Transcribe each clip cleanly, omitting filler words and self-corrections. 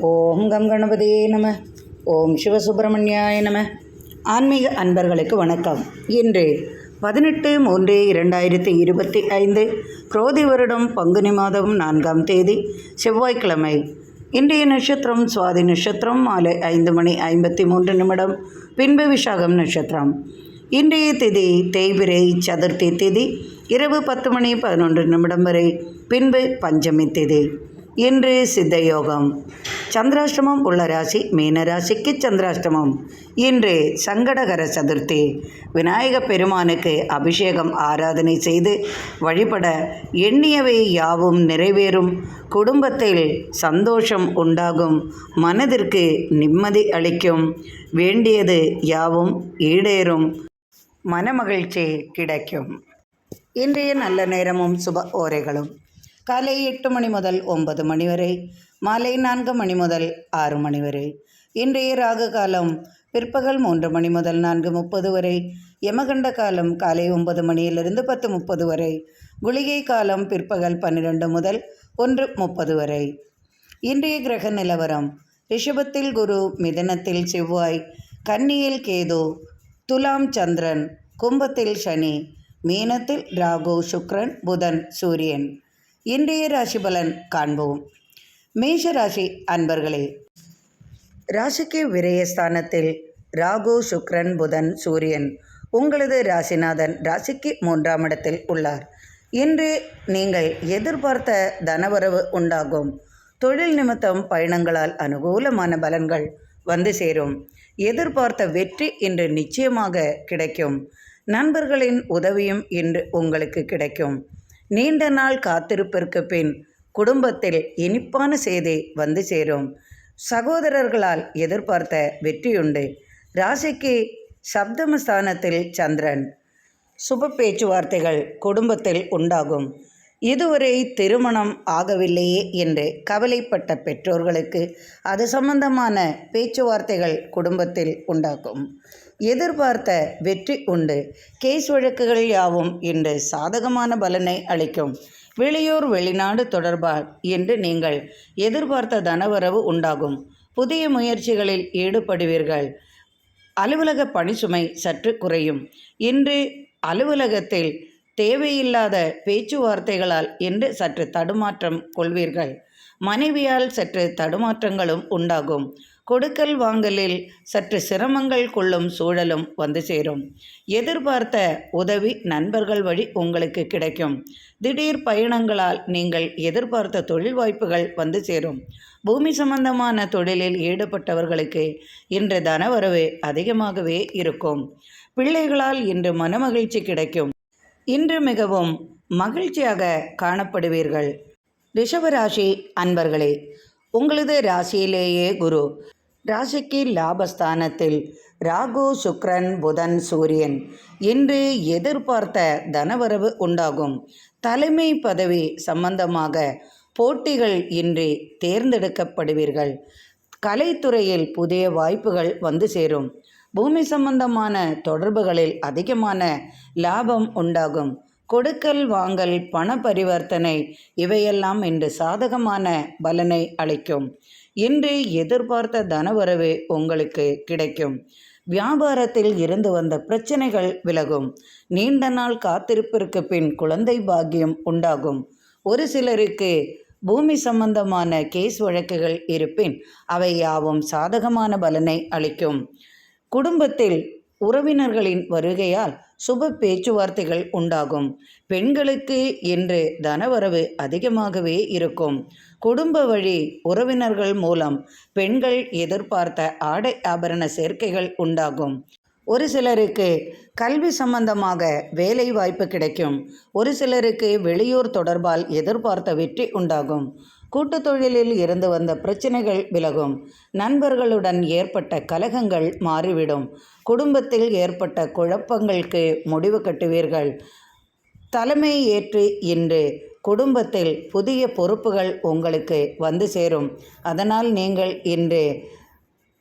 ஓம் come கணபதியே நம. ஓம் சிவசுப்பிரமணியாய நம. ஆன்மீக அன்பர்களுக்கு வணக்கம். இன்று 18/3/2025 குரோதி வருடம் பங்குனி மாதம் 4ஆம் தேதி செவ்வாய்க்கிழமை. இன்றைய நட்சத்திரம் சுவாதி நட்சத்திரம் மாலை 5:53 பின்பு விசாகம் நட்சத்திரம். இன்றைய திதி தேய்பிரை சதுர்த்தி திதி இரவு 10:11 வரை, பின்பு பஞ்சமி திதி. இன்று சித்த யோகம். சந்திராஷ்டமம் உள்ள ராசி மீனராசிக்கு சந்திராஷ்டமம். இன்று சங்கடகர சதுர்த்தி. விநாயக பெருமானுக்கு அபிஷேகம் ஆராதனை செய்து வழிபட எண்ணியவை யாவும் நிறைவேறும். குடும்பத்தில் சந்தோஷம் உண்டாகும். மனதிற்கு நிம்மதி அளிக்கும். வேண்டியது யாவும் ஈடேறும். மனமகிழ்ச்சி கிடைக்கும். இன்றைய நல்ல நேரமும் சுப ஓரைகளும் காலை 8 மணி முதல் 9 மணி வரை, மாலை 4 மணி முதல் 6 மணி வரை. இன்றைய ராகு காலம் பிற்பகல் 3 மணி முதல் 4:30 வரை. யமகண்ட காலம் காலை 9 மணியிலிருந்து 10:30 வரை. குளிகை காலம் பிற்பகல் 12 முதல் 1:30 வரை. இன்றைய கிரக நிலவரம்: ரிஷபத்தில் குரு, மிதனத்தில் செவ்வாய், கன்னியில் கேது, துலாம் சந்திரன், கும்பத்தில் சனி, மீனத்தில் ராகு, சுக்கிரன், புதன், சூரியன். இன்றைய ராசி பலன் காண்போம். மேஷ ராசி அன்பர்களே, ராசிக்கு விரயஸ்தானத்தில் ராகு, சுக்கிரன், புதன், சூரியன் உங்களது ராசிநாதன் ராசிக்கு 3ஆம் இடத்தில் உள்ளார். இன்று நீங்கள் எதிர்பார்த்த தனவரவு உண்டாகும். தொழில் நிமித்தம் பயணங்களால் அனுகூலமான பலன்கள் வந்து சேரும். எதிர்பார்த்த வெற்றி இன்று நிச்சயமாக கிடைக்கும். நண்பர்களின் உதவியும் இன்று உங்களுக்கு கிடைக்கும். நீண்ட நாள் காத்திருப்பிற்கு பின் குடும்பத்தில் இனிப்பான செய்தி வந்து சேரும். சகோதரர்களால் எதிர்பார்த்த வெற்றியுண்டு. ராசிக்கு சப்தமஸ்தானத்தில் சந்திரன். சுப பேச்சுவார்த்தைகள் குடும்பத்தில் உண்டாகும். இதுவரை திருமணம் ஆகவில்லையே என்று கவலைப்பட்ட பெற்றோர்களுக்கு அது சம்பந்தமான பேச்சுவார்த்தைகள் குடும்பத்தில் உண்டாகும். எதிர்பார்த்த வெற்றி உண்டு. கேஸ் வழக்குகள் யாவும் இன்று சாதகமான பலனை அளிக்கும். வெளியூர் வெளிநாடு தொடர்பாக இன்று நீங்கள் எதிர்பார்த்த தனவரவு உண்டாகும். புதிய முயற்சிகளில் ஈடுபடுவீர்கள். அலுவலக பணிசுமை சற்று குறையும். இன்று அலுவலகத்தில் தேவையில்லாத பேச்சுவார்த்தைகளால் இன்று சற்று தடுமாற்றம் கொள்வீர்கள். மனைவியால் சற்று தடுமாற்றங்களும் உண்டாகும். கொடுக்கல் வாங்கலில் சற்று சிரமங்கள் கொள்ளும் சூழலும் வந்து சேரும். எதிர்பார்த்த உதவி நண்பர்கள் வழி உங்களுக்கு கிடைக்கும். திடீர் பயணங்களால் நீங்கள் எதிர்பார்த்த தொழில் வாய்ப்புகள் வந்து சேரும். பூமி சம்பந்தமான தொழிலில் ஈடுபட்டவர்களுக்கு இன்று தனவரவு அதிகமாகவே இருக்கும். பிள்ளைகளால் இன்று மனமகிழ்ச்சி கிடைக்கும். இன்று மிகவும் மகிழ்ச்சியாக காணப்படுவீர்கள். ரிஷபராசி அன்பர்களே, உங்களது ராசியிலேயே குரு. ராசிக்கு லாபஸ்தானத்தில் ராகு, சுக்கிரன், புதன், சூரியன். இன்று எதிர்பார்த்த தனவரவு உண்டாகும். தலைமை பதவி சம்பந்தமாக போட்டிகள் இன்றி தேர்ந்தெடுக்கப்படுவீர்கள். கலைத்துறையில் புதிய வாய்ப்புகள் வந்து சேரும். பூமி சம்பந்தமான தொடர்புகளில் அதிகமான லாபம் உண்டாகும். கொடுக்கல் வாங்கல், பண பரிவர்த்தனை இவையெல்லாம் இன்று சாதகமான பலனை அளிக்கும். இன்று எதிர்பார்த்த தனவரவு உங்களுக்கு கிடைக்கும். வியாபாரத்தில் இருந்து வந்த பிரச்சனைகள் விலகும். நீண்ட நாள் காத்திருப்பிற்கு பின் குழந்தை பாக்கியம் உண்டாகும். ஒரு சிலருக்கு பூமி சம்பந்தமான கேஸ் வழக்குகள் இருப்பின் அவை யாவும் சாதகமான பலனை அளிக்கும். குடும்பத்தில் உறவினர்களின் வருகையால் சுப பேச்சுவார்த்தைகள் உண்டாகும். பெண்களுக்கு இன்று தனவரவு அதிகமாகவே இருக்கும். குடும்ப வழி உறவினர்கள் மூலம் பெண்கள் எதிர்பார்த்த ஆடை ஆபரண சேர்க்கைகள் உண்டாகும். ஒரு சிலருக்கு கல்வி சம்பந்தமாக வேலை வாய்ப்பு கிடைக்கும். ஒரு சிலருக்கு வெளியூர் தொடர்பால் எதிர்பார்த்த வெற்றி உண்டாகும். கூட்டுத் தொழிலில் இருந்து வந்த பிரச்சனைகள் விலகும். நண்பர்களுடன் ஏற்பட்ட கலகங்கள் மாறிவிடும். குடும்பத்தில் ஏற்பட்ட குழப்பங்களுக்கு முடிவு கட்டுவீர்கள். தலைமை ஏற்று இன்று குடும்பத்தில் புதிய பொறுப்புகள் உங்களுக்கு வந்து சேரும். அதனால் நீங்கள் இன்று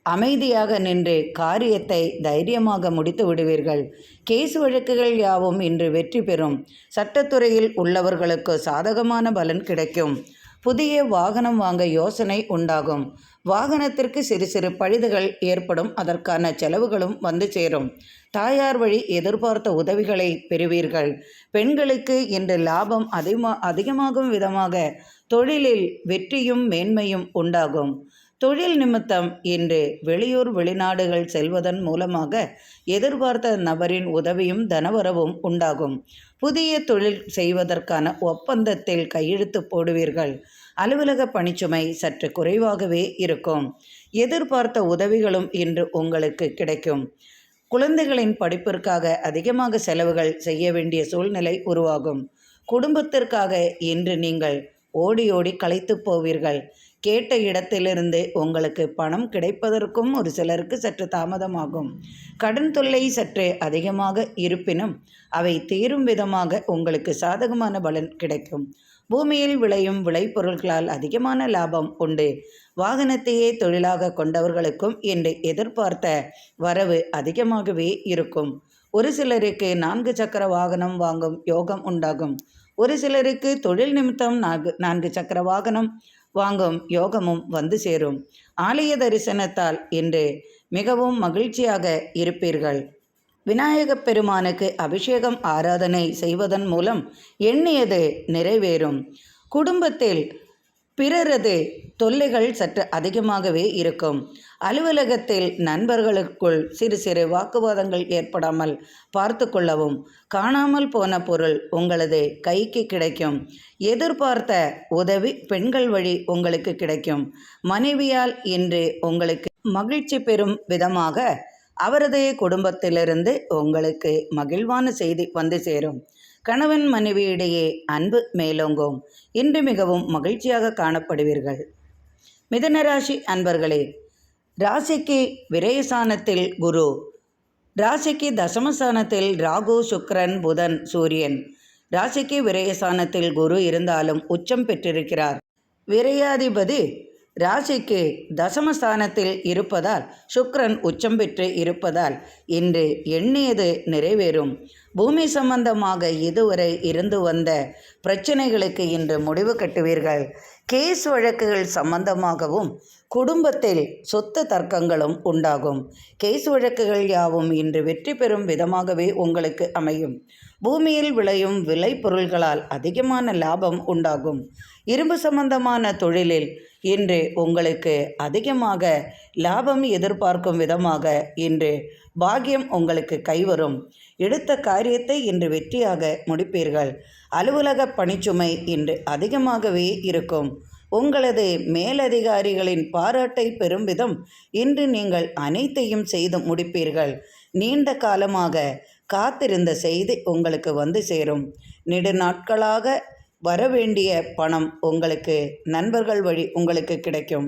அமைதியாக நின்று காரியத்தை தைரியமாக முடித்து விடுவீர்கள். கேஸ் வழக்குகள் யாவும் இன்று வெற்றி பெறும். சட்டத்துறையில் உள்ளவர்களுக்கு சாதகமான பலன் கிடைக்கும். புதிய வாகனம் வாங்க யோசனை உண்டாகும். வாகனத்திற்கு சிறு சிறு பழுதுகள் ஏற்படும். அதற்கான செலவுகளும் வந்து சேரும். தாயார் வழி எதிர்பார்த்த உதவிகளை பெறுவீர்கள். பெண்களுக்கு இன்று லாபம் அதிகமாகும் விதமாக தொழிலில் வெற்றியும் மேன்மையும் உண்டாகும். தொழில் நிமித்தம் இன்று வெளியூர் வெளிநாடுகள் செல்வதன் மூலமாக எதிர்பார்த்த நபரின் உதவியும் தனவரவும் உண்டாகும். புதிய தொழில் செய்வதற்கான ஒப்பந்தத்தில் கையெழுத்து போடுவீர்கள். அலுவலக பணிச்சுமை சற்று குறைவாகவே இருக்கும். எதிர்பார்த்த உதவிகளும் இன்று உங்களுக்கு கிடைக்கும். குழந்தைகளின் படிப்பிற்காக அதிகமாக செலவுகள் செய்ய வேண்டிய சூழ்நிலை உருவாகும். குடும்பத்திற்காக இன்று நீங்கள் ஓடி ஓடி களைத்து போவீர்கள். கேட்ட இடத்திலிருந்து உங்களுக்கு பணம் கிடைப்பதற்கும் ஒரு சிலருக்கு சற்று தாமதமாகும். கடன் தொல்லை சற்று அதிகமாக இருப்பினும் அவை தீரும் விதமாக உங்களுக்கு சாதகமான பலன் கிடைக்கும். பூமியில் விளையும் விளைபொருட்களால் அதிகமான லாபம் உண்டு. வாகனத்தையே தொழிலாக கொண்டவர்களுக்கும் இன்று எதிர்பார்த்த வரவு அதிகமாகவே இருக்கும். ஒரு சிலருக்கு 4 சக்கர வாகனம் வாங்கும் யோகம் உண்டாகும். ஒரு சிலருக்கு தொழில் நிமித்தம் 4 சக்கர வாகனம் வாங்கும் யோகமும் வந்து சேரும். ஆலய தரிசனத்தால் இன்று மிகவும் மகிழ்ச்சியாக இருப்பீர்கள். விநாயகப் பெருமானுக்கு அபிஷேகம் ஆராதனை செய்வதன் மூலம் எண்ணியது நிறைவேறும். குடும்பத்தில் பிறரது தொல்லைகள் சற்று அதிகமாகவே இருக்கும். அலுவலகத்தில் நண்பர்களுக்குள் சிறு சிறு வாக்குவாதங்கள் ஏற்படாமல் பார்த்து கொள்ளவும். காணாமல் போன பொருள் உங்களது கைக்கு கிடைக்கும். எதிர்பார்த்த உதவி பெண்கள் வழி உங்களுக்கு கிடைக்கும். மனைவியால் இன்று உங்களுக்கு மகிழ்ச்சி பெறும் விதமாக அவரது குடும்பத்திலிருந்து உங்களுக்கு மகிழ்வான செய்தி வந்து சேரும். கணவன் மனைவியிடையே அன்பு மேலோங்கும். இன்று மிகவும் மகிழ்ச்சியாக காணப்படுவீர்கள். மிதுனராசி அன்பர்களே, ராசிக்கு விரயஸ்தானத்தில் குரு, ராசிக்கு தசமஸ்தானத்தில் ராகு, சுக்கிரன், புதன், சூரியன். ராசிக்கு விரயஸ்தானத்தில் குரு இருந்தாலும் உச்சம் பெற்றிருக்கிறார். விரயாதிபதி ராசிக்கு தசமஸ்தானத்தில் இருப்பதால் சுக்கிரன் உச்சம் பெற்று இருப்பதால் இன்று எண்ணியது நிறைவேறும். பூமி சம்பந்தமாக இதுவரை இருந்து வந்த பிரச்சனைகளுக்கு இன்று முடிவு கட்டுவீர்கள். கேஸ் வழக்குகள் சம்பந்தமாகவும் குடும்பத்தில் சொத்து தர்க்கங்களும் உண்டாகும். கேஸ் வழக்குகள் யாவும் இன்று வெற்றி பெறும் விதமாகவே உங்களுக்கு அமையும். பூமியில் விளையும் விளை பொருள்களால் அதிகமான லாபம் உண்டாகும். இரும்பு சம்பந்தமான தொழிலில் இன்று உங்களுக்கு அதிகமாக லாபம் எதிர்பார்க்கும் விதமாக இன்று பாக்கியம் உங்களுக்கு கைவரும். எடுத்த காரியத்தை இன்று வெற்றியாக முடிப்பீர்கள். அலுவலக பணிச்சுமை இன்று அதிகமாகவே இருக்கும். உங்களது மேலதிகாரிகளின் பாராட்டை பெறும் விதம் இன்று நீங்கள் அனைத்தையும் செய்து முடிப்பீர்கள். நீண்ட காலமாக காத்திருந்த செய்தி உங்களுக்கு வந்து சேரும். நெடுநாட்களாக வரவேண்டிய பணம் உங்களுக்கு நண்பர்கள் வழி உங்களுக்கு கிடைக்கும்.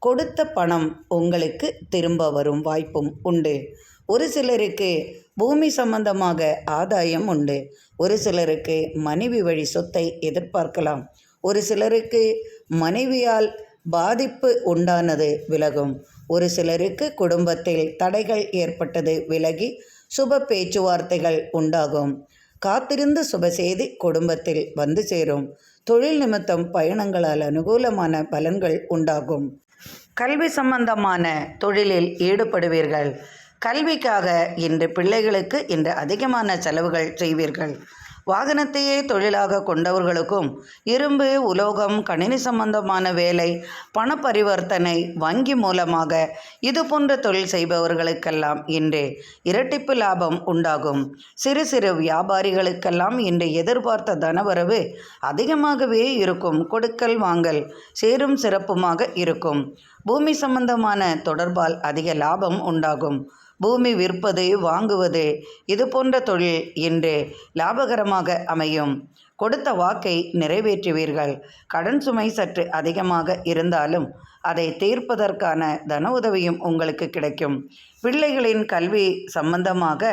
கொடுத்த பணம் உங்களுக்கு திரும்ப வரும் வாய்ப்பும் உண்டு. ஒரு சிலருக்கு பூமி சம்பந்தமாக ஆதாயம் உண்டு. ஒரு சிலருக்கு மனைவி வழி சொத்தை எதிர்பார்க்கலாம். ஒரு சிலருக்கு மனைவியால் பாதிப்பு உண்டானது விலகும். ஒரு சிலருக்கு குடும்பத்தில் தடைகள் ஏற்பட்டது விலகி சுப பேச்சுவார்த்தைகள் உண்டாகும். காத்திருந்த சுப செய்தி குடும்பத்தில் வந்து சேரும். தொழில் நிமித்தம் பயணங்களால் அனுகூலமான பலன்கள் உண்டாகும். கல்வி சம்பந்தமான தொழிலில் ஈடுபடுவீர்கள். கல்விக்காக இன்று பிள்ளைகளுக்கு இன்று அதிகமான செலவுகள் செய்வீர்கள். வாகனத்தையே தொழிலாக கொண்டவர்களுக்கும் இரும்பு, உலோகம், கணினி சம்பந்தமான வேலை, பண பரிவர்த்தனை, வங்கி மூலமாக இது போன்ற தொழில் செய்பவர்களுக்கெல்லாம் இன்று இரட்டிப்பு லாபம் உண்டாகும். சிறு சிறு வியாபாரிகளுக்கெல்லாம் இன்று எதிர்பார்த்த தனவரவு அதிகமாகவே இருக்கும். கொடுக்கல் வாங்கல் சேரும் சிறப்புமாக இருக்கும். பூமி சம்பந்தமான தொடர்பால் அதிக லாபம் உண்டாகும். பூமி விற்பது, வாங்குவது இது போன்ற தொழில் இன்று லாபகரமாக அமையும். கொடுத்த வாக்கை நிறைவேற்றுவீர்கள். கடன் சுமை சற்று அதிகமாக இருந்தாலும் அதை தீர்ப்பதற்கான தன உதவியும் உங்களுக்கு கிடைக்கும். பிள்ளைகளின் கல்வி சம்பந்தமாக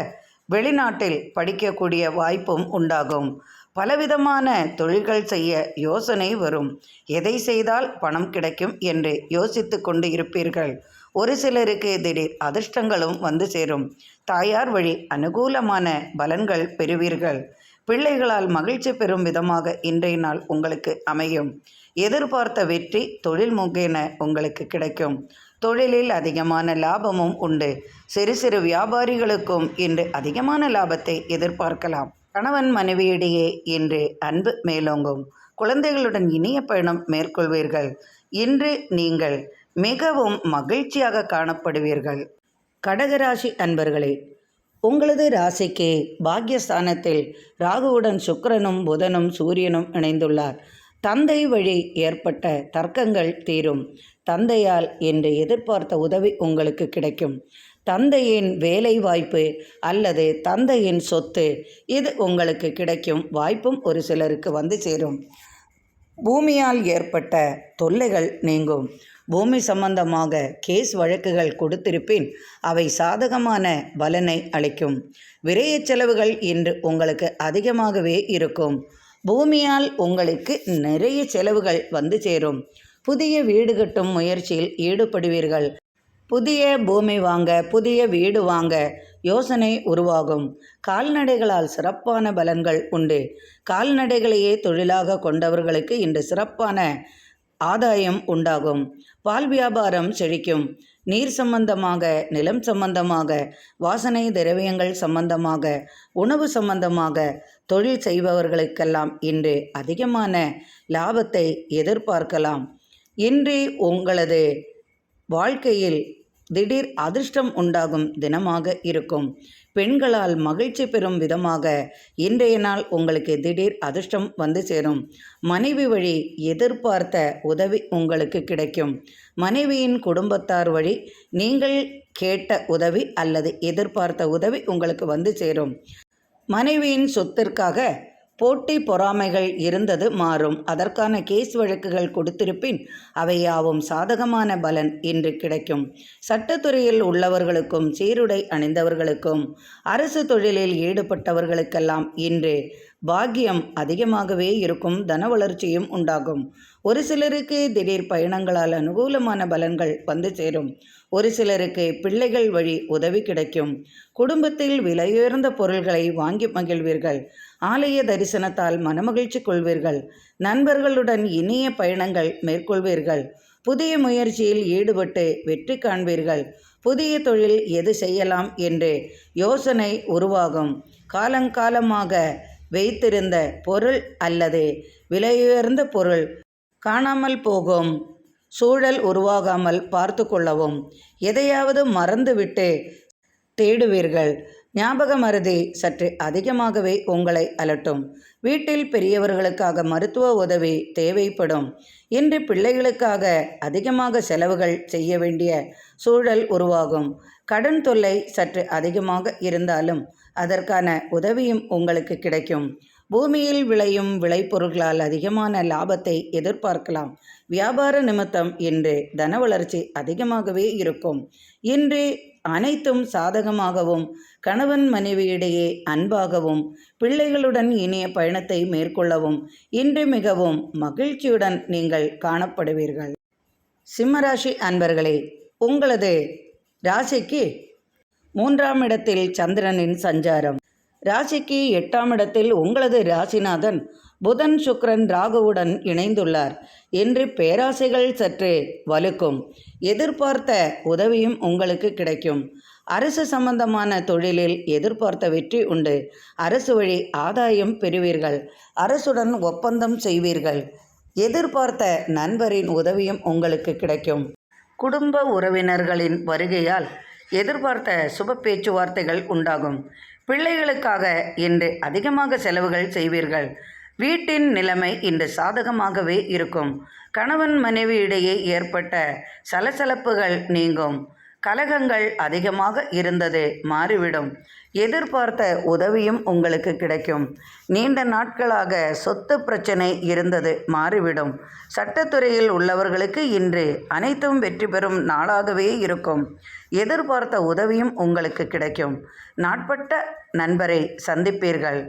வெளிநாட்டில் படிக்கக்கூடிய வாய்ப்பும் உண்டாகும். பலவிதமான தொழில்கள் செய்ய யோசனை வரும். எதை செய்தால் பணம் கிடைக்கும் என்று யோசித்து கொண்டு இருப்பீர்கள். ஒரு சிலருக்கு திடீர் அதிர்ஷ்டங்களும் வந்து சேரும். தாயார் வழி அனுகூலமான பலன்கள் பெறுவீர்கள். பிள்ளைகளால் மகிழ்ச்சி பெறும் விதமாக இன்றைய நாள் உங்களுக்கு அமையும். எதிர்பார்த்த வெற்றி தொழில் முகேன உங்களுக்கு கிடைக்கும். தொழிலில் அதிகமான லாபமும் உண்டு. சிறு சிறு வியாபாரிகளுக்கும் இன்று அதிகமான லாபத்தை எதிர்பார்க்கலாம். கணவன் மனைவியிடையே இன்று அன்பு மேலோங்கும். குழந்தைகளுடன் இனிய பயணம் மேற்கொள்வீர்கள். இன்று நீங்கள் மிகவும் மகிழ்ச்சியாக காணப்படுவீர்கள். கடகராசி அன்பர்களே, உங்களது ராசிக்கு பாக்யஸ்தானத்தில் ராகுவுடன் சுக்கிரனும் புதனும் சூரியனும் இணைந்துள்ளார். தந்தை வழி ஏற்பட்ட தர்க்கங்கள் தீரும். தந்தையால் என்று எதிர்பார்த்த உதவி உங்களுக்கு கிடைக்கும். தந்தையின் வேலை வாய்ப்பு அல்லது தந்தையின் சொத்து இது உங்களுக்கு கிடைக்கும் வாய்ப்பும் ஒரு சிலருக்கு வந்து சேரும். பூமியால் ஏற்பட்ட தொல்லைகள் நீங்கும். பூமி சம்பந்தமாக கேஸ் வழக்குகள் கொடுத்திருப்பின் அவை சாதகமான பலனை அளிக்கும். விரயச் செலவுகள் இன்று உங்களுக்கு அதிகமாகவே இருக்கும். பூமியால் உங்களுக்கு நிறைய செலவுகள் வந்து சேரும். புதிய வீடு கட்டும் முயற்சியில் ஈடுபடுவீர்கள். புதிய பூமி வாங்க, புதிய வீடு வாங்க யோசனை உருவாகும். கால்நடைகளால் சிறப்பான பலன்கள் உண்டு. கால்நடைகளையே தொழிலாக கொண்டவர்களுக்கு இன்று சிறப்பான ஆதாயம் உண்டாகும். பால் வியாபாரம் செழிக்கும். நீர் சம்பந்தமாக, நிலம் சம்பந்தமாக, வாசனை திரவியங்கள் சம்பந்தமாக, உணவு சம்பந்தமாக தொழில் செய்பவர்களுக்கெல்லாம் இன்று அதிகமான லாபத்தை எதிர்பார்க்கலாம். இன்று உங்களது வாழ்க்கையில் திடீர் அதிர்ஷ்டம் உண்டாகும் தினமாக இருக்கும். பெண்களால் மகிழ்ச்சி பெறும் விதமாக இன்றைய நாள் உங்களுக்கு திடீர் அதிர்ஷ்டம் வந்து சேரும். மனைவி வழி எதிர்பார்த்த உதவி உங்களுக்கு கிடைக்கும். மனைவியின் குடும்பத்தார் வழி நீங்கள் கேட்ட உதவி அல்லது எதிர்பார்த்த உதவி உங்களுக்கு வந்து சேரும். மனைவியின் சொத்திற்காக போட்டி பொறாமைகள் இருந்தது மாறும். அதற்கான கேஸ் வழக்குகள் கொடுத்திருப்பின் அவை யாவும் சாதகமான பலன் இன்று கிடைக்கும். சட்டத்துறையில் உள்ளவர்களுக்கும், சீருடை அணிந்தவர்களுக்கும், அரசு தொழிலில் ஈடுபட்டவர்களுக்கெல்லாம் இன்று பாக்கியம் அதிகமாகவே இருக்கும். தன வளர்ச்சியும் உண்டாகும். ஒரு சிலருக்கு திடீர் பயணங்களால் அனுகூலமான பலன்கள் வந்து சேரும். ஒரு சிலருக்கு பிள்ளைகள் வழி உதவி கிடைக்கும். குடும்பத்தில் விலையுயர்ந்த பொருள்களை வாங்கி மகிழ்வீர்கள். ஆலய தரிசனத்தால் மனமகிழ்ச்சி கொள்வீர்கள். நண்பர்களுடன் இனிய பயணங்கள் மேற்கொள்வீர்கள். புதிய முயற்சியில் ஈடுபட்டு வெற்றி காண்பீர்கள். புதிய தொழில் எது செய்யலாம் என்று யோசனை உருவாகும். காலங்காலமாக வைத்திருந்த பொருள் அல்லது விலையுயர்ந்த பொருள் காணாமல் போகும் சூழல் உருவாகாமல் பார்த்து கொள்ளவும். எதையாவது மறந்துவிட்டு தேடுவீர்கள். ஞாபக மறதி சற்று அதிகமாகவே உங்களை அலட்டும். வீட்டில் பெரியவர்களுக்காக மருத்துவ உதவி தேவைப்படும். இன்று பிள்ளைகளுக்காக அதிகமாக செலவுகள் செய்ய வேண்டிய சூழல் உருவாகும். கடன் தொல்லை சற்று அதிகமாக இருந்தாலும் அதற்கான உதவியும் உங்களுக்கு கிடைக்கும். பூமியில் விளையும் விளைபொருட்களால் அதிகமான லாபத்தை எதிர்பார்க்கலாம். வியாபார நிமித்தம் இன்று தன வளர்ச்சி அதிகமாகவே இருக்கும். இன்று அனைத்தும் சாதகமாகவும், கணவன் மனைவியிடையே அன்பாகவும், பிள்ளைகளுடன் இனிய பயணத்தை மேற்கொள்ளவும் இன்று மிகவும் மகிழ்ச்சியுடன் நீங்கள் காணப்படுவீர்கள். சிம்மராசி அன்பர்களே, உங்களது ராசிக்கு 3ஆம் இடத்தில் சந்திரனின் சஞ்சாரம். ராசிக்கு 8ஆம் இடத்தில் உங்களது ராசிநாதன் புதன் சுக்கிரன் ராகுவுடன் இணைந்துள்ளார். என்று பேராசைகள் சற்று வலுக்கும். எதிர்பார்த்த உதவியும் உங்களுக்கு கிடைக்கும். அரசு சம்பந்தமான தொழிலில் எதிர்பார்த்த வெற்றி உண்டு. அரசு வழி ஆதாயம் பெறுவீர்கள். அரசுடன் ஒப்பந்தம் செய்வீர்கள். எதிர்பார்த்த நண்பரின் உதவியும் உங்களுக்கு கிடைக்கும். குடும்ப உறவினர்களின் வருகையால் எதிர்பார்த்த சுப பேச்சுவார்த்தைகள் உண்டாகும். பிள்ளைகளுக்காக இன்று அதிகமாக செலவுகள் செய்வீர்கள். வீட்டின் நிலைமை இன்று சாதகமாகவே இருக்கும். கணவன் மனைவி இடையே ஏற்பட்ட சலசலப்புகள் நீங்கும். கலகங்கள் அதிகமாக இருந்தது மாறிவிடும். எதிர்பார்த்த உதவியும் உங்களுக்கு கிடைக்கும். நீண்ட நாட்களாக சொத்து பிரச்சனை இருந்தது மாறிவிடும். சட்டத்துறையில் உள்ளவர்களுக்கு இன்று அனைத்தும் வெற்றி பெறும் நாளாகவே இருக்கும். எதிர்பார்த்த உதவியும் உங்களுக்கு கிடைக்கும். நாட்பட்ட நண்பரை சந்திப்பீர்கள்.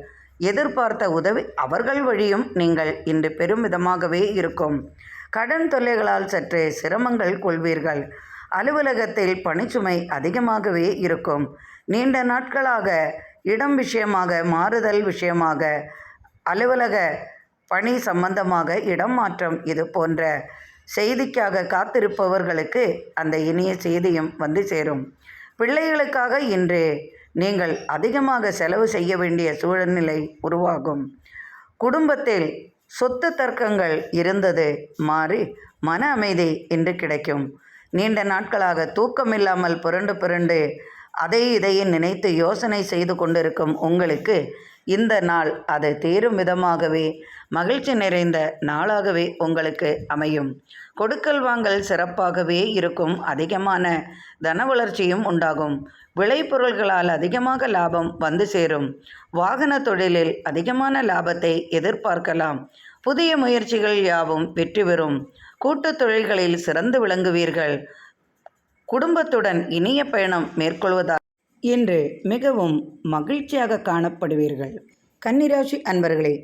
எதிர்பார்த்த உதவி அவர்கள் வழியும் நீங்கள் இன்று பெரும் விதமாகவே இருக்கும். கடன் தொல்லைகளால் சற்று சிரமங்கள் கொள்வீர்கள். அலுவலகத்தில் பணிச்சுமை அதிகமாகவே இருக்கும். நீண்ட நாட்களாக இடம் விஷயமாக, மாறுதல் விஷயமாக, அலுவலக பணி சம்பந்தமாக இடம் மாற்றம் இது போன்ற செய்திக்காக காத்திருப்பவர்களுக்கு அந்த இனிய செய்தியும் வந்து சேரும். பிள்ளைகளுக்காக இன்று நீங்கள் அதிகமாக செலவு செய்ய வேண்டிய சூழ்நிலை உருவாகும். குடும்பத்தில் சொத்து தர்க்கங்கள் இருந்தது மாறி மன அமைதி இன்று கிடைக்கும். நீண்ட நாட்களாக தூக்கமில்லாமல் புரண்டு இதையும் நினைத்து யோசனை செய்து கொண்டிருக்கும் உங்களுக்கு இந்த நாள் அது தீரும் விதமாகவே மகிழ்ச்சி நிறைந்த நாளாகவே உங்களுக்கு அமையும். கொடுக்கல் வாங்கல் சிறப்பாகவே இருக்கும். அதிகமான தன வளர்ச்சியும் உண்டாகும். விளைபொருள்களால் அதிகமாக லாபம் வந்து சேரும். வாகன தொழிலில் அதிகமான லாபத்தை எதிர்பார்க்கலாம். புதிய முயற்சிகள் யாவும் வெற்றி பெறும். கூட்டுத் தொழில்களில் சிறந்து விளங்குவீர்கள். குடும்பத்துடன் இனிய பயணம் மேற்கொள்வதால் இன்று மிகவும் மகிழ்ச்சியாக காணப்படுவீர்கள். கன்னிராசி அன்பர்களே,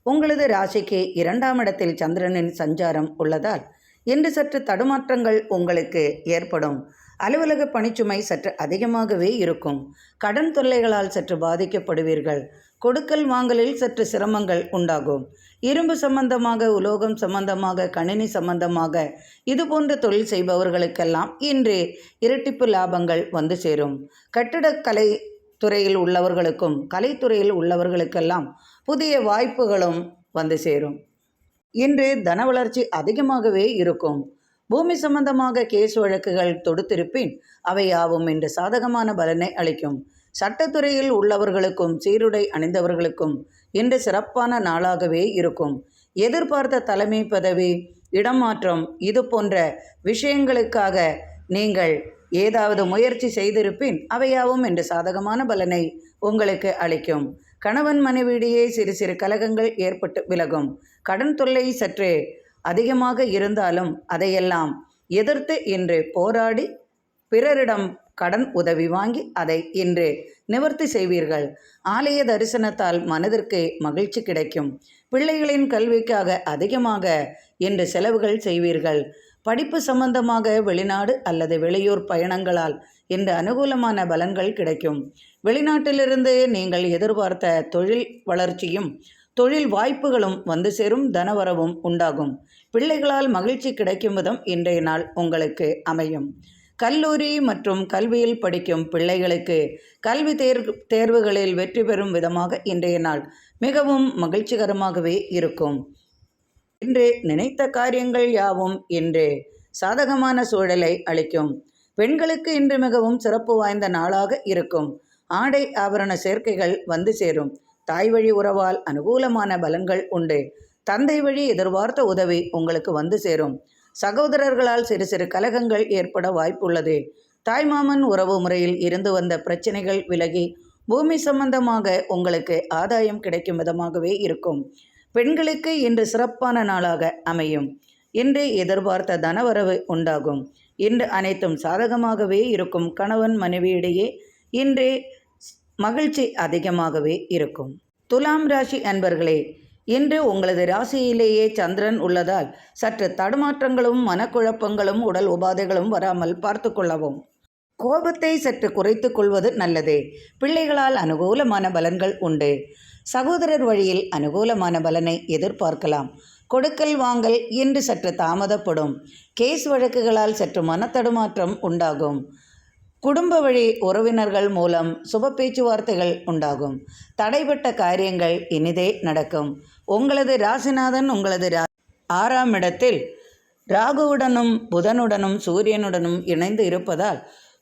உங்களது ராசிக்கு 2ஆம் இடத்தில் சந்திரனின் சஞ்சாரம் உள்ளதால் இன்று சற்று தடுமாற்றங்கள் உங்களுக்கு ஏற்படும். அலுவலக பணிச்சுமை சற்று அதிகமாகவே இருக்கும். கடன் தொல்லைகளால் சற்று பாதிக்கப்படுவீர்கள். கொடுக்கல் வாங்கலில் சற்று சிரமங்கள் உண்டாகும். இரும்பு சம்பந்தமாக, உலோகம் சம்பந்தமாக, கணினி சம்பந்தமாக இதுபோன்ற தொழில் செய்பவர்களுக்கெல்லாம் இன்று இரட்டிப்பு லாபங்கள் வந்து சேரும். கட்டிடக்கலை துறையில் உள்ளவர்களுக்கும் கலைத்துறையில் உள்ளவர்களுக்கெல்லாம் புதிய வாய்ப்புகளும் வந்து சேரும். இன்று தன வளர்ச்சி அதிகமாகவே இருக்கும். பூமி சம்பந்தமாக கேஸ் வழக்குகள் தொடுத்திருப்பின் அவை யாவும் இன்று சாதகமான பலனை அளிக்கும். சட்டத்துறையில் உள்ளவர்களுக்கும் சீருடை அணிந்தவர்களுக்கும் இன்று சிறப்பான நாளாகவே இருக்கும். எதிர்பார்த்த தலைமை பதவி, இடமாற்றம் இது போன்ற விஷயங்களுக்காக நீங்கள் ஏதாவது முயற்சி செய்திருப்பின் அவையாவும் இன்று சாதகமான பலனை உங்களுக்கு அளிக்கும். கணவன் மனைவியிடையே சிறு சிறு கலகங்கள் ஏற்பட்டு விலகும். கடன் தொல்லை சற்று அதிகமாக இருந்தாலும் அதையெல்லாம் எதிர்த்து இன்று போராடி பிறரிடம் கடன் உதவி வாங்கி அதை இன்று நிவர்த்தி செய்வீர்கள். ஆலய தரிசனத்தால் மனதிற்கு மகிழ்ச்சி கிடைக்கும். பிள்ளைகளின் கல்விக்காக அதிகமாக இன்று செலவுகள் செய்வீர்கள். படிப்பு சம்பந்தமாக வெளிநாடு அல்லது வெளியூர் பயணங்களால் இன்று அனுகூலமான பலன்கள் கிடைக்கும். வெளிநாட்டிலிருந்து நீங்கள் எதிர்பார்த்த தொழில் வளர்ச்சியும் தொழில் வாய்ப்புகளும் வந்து சேரும். தனவரவும் உண்டாகும். பிள்ளைகளால் மகிழ்ச்சி கிடைக்கும் விதம் இன்றைய நாள் உங்களுக்கு அமையும். கல்லூரி மற்றும் கல்வியில் படிக்கும் பிள்ளைகளுக்கு கல்வி தேர்வுகளில் வெற்றி பெறும் விதமாக இன்றைய நாள் மிகவும் மகிழ்ச்சிகரமாகவே இருக்கும். இன்று நினைத்த காரியங்கள் யாவும் இன்று சாதகமான சூழலை அளிக்கும். பெண்களுக்கு இன்று மிகவும் சிறப்பு வாய்ந்த நாளாக இருக்கும். ஆடை ஆபரண சேர்க்கைகள் வந்து சேரும். தாய் வழி உறவால் அனுகூலமான பலன்கள் உண்டு. தந்தை வழி எதிர்பார்த்த உதவி உங்களுக்கு வந்து சேரும். சகோதரர்களால் சிறு சிறு கலகங்கள் ஏற்பட வாய்ப்புள்ளது. தாய்மாமன் உறவு முறையில் இருந்து வந்த பிரச்சனைகள் விலகி பூமி சம்பந்தமாக உங்களுக்கு ஆதாயம் கிடைக்கும் விதமாகவே இருக்கும். பெண்களுக்கு இன்று சிறப்பான நாளாக அமையும். இன்று எதிர்பார்த்த தனவரவு உண்டாகும். இன்று அனைத்தும் சாதகமாகவே இருக்கும். கணவன் மனைவியிடையே இன்று மகிழ்ச்சி அதிகமாகவே இருக்கும். துலாம் ராசி அன்பர்களே, இன்று உங்களது ராசியிலேயே சந்திரன் உள்ளதால் சற்று தடுமாற்றங்களும் மனக்குழப்பங்களும் உடல் உபாதைகளும் வராமல் பார்த்து கொள்ளவும். கோபத்தை சற்று குறைத்து கொள்வது நல்லது. பிள்ளைகளால் அனுகூலமான பலன்கள் உண்டு. சகோதரர் வழியில் அனுகூலமான பலனை எதிர்பார்க்கலாம். கொடுக்கல் வாங்கல் இன்று சற்று தாமதப்படும். கேஸ் வழக்குகளால் சற்று மனத்தடுமாற்றம் உண்டாகும். குடும்ப வழி உறவினர்கள் மூலம் சுப பேச்சுவார்த்தைகள் உண்டாகும். தடைப்பட்ட காரியங்கள் இனிதே நடக்கும். உங்களது ராசிநாதன் உங்களது 6ஆம் இடத்தில் ராகுவுடனும் புதனுடனும் சூரியனுடனும் இணைந்து இருப்பதால்